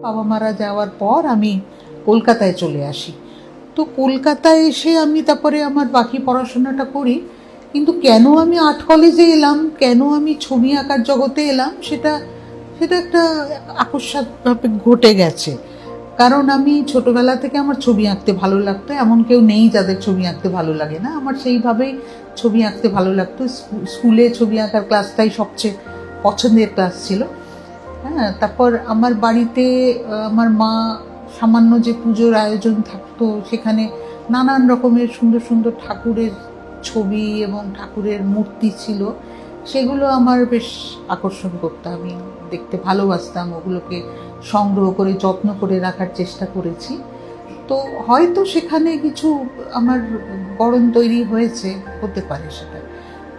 বাবা মারা যাওয়ার পর আমি কলকাতায় চলে আসি। তো কলকাতায় এসে আমি তারপরে আমার বাকি পড়াশোনাটা করি। কিন্তু কেন আমি আর্ট কলেজে এলাম, কেন আমি ছবি আঁকার জগতে এলাম, সেটা সেটা একটা আকস্মাৎভাবে ঘটে গেছে। কারণ আমি ছোটবেলা থেকে আমার ছবি আঁকতে ভালো লাগতো, এমন কেউ নেই যাদের ছবি আঁকতে ভালো লাগে না। আমার সেইভাবেই ছবি আঁকতে ভালো লাগতো। স্কুলে ছবি আঁকার ক্লাসটাই সবচেয়ে পছন্দের ক্লাস ছিল। হ্যাঁ, তারপর আমার বাড়িতে আমার মা সামান্য যে পুজোর আয়োজন থাকতো সেখানে নানান রকমের সুন্দর সুন্দর ঠাকুরের ছবি এবং ঠাকুরের মূর্তি ছিল, সেগুলো আমার বেশ আকর্ষণ করতো। আমি দেখতে ভালোবাসতাম, ওগুলোকে সংগ্রহ করে যত্ন করে রাখার চেষ্টা করেছি। তো হয়তো সেখানে কিছু আমার গড়ন তৈরি হয়েছে, হতে পারে সেটা।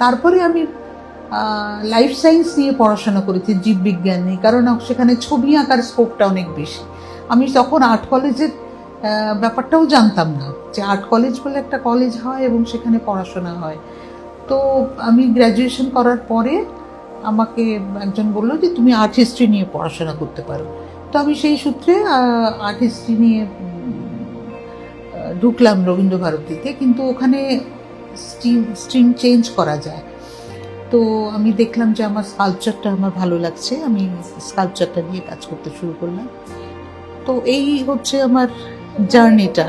তারপরে আমি লাইফ সায়েন্স নিয়ে পড়াশোনা করেছি, জীববিজ্ঞান নিয়ে, কারণ সেখানে ছবি আঁকার স্কোপটা অনেক বেশি। আমি তখন আর্ট কলেজের ব্যাপারটাও জানতাম না যে আর্ট কলেজ বলে একটা কলেজ হয় এবং সেখানে পড়াশোনা হয়। তো আমি গ্র্যাজুয়েশন করার পরে আমাকে একজন বললো যে তুমি আর্ট হিস্ট্রি নিয়ে পড়াশোনা করতে পারো। তো আমি সেই সূত্রে আর্ট হিস্ট্রি নিয়ে ঢুকলাম রবীন্দ্রভারতীতে। কিন্তু ওখানে স্ট্রিম চেঞ্জ করা যায়। তো আমি দেখলাম যে আমার স্কাল্পচারটা আমার ভালো লাগছে, আমি স্কাল্পচারটা নিয়ে কাজ করতে শুরু করলাম। তো এই হচ্ছে আমার জার্নিটা।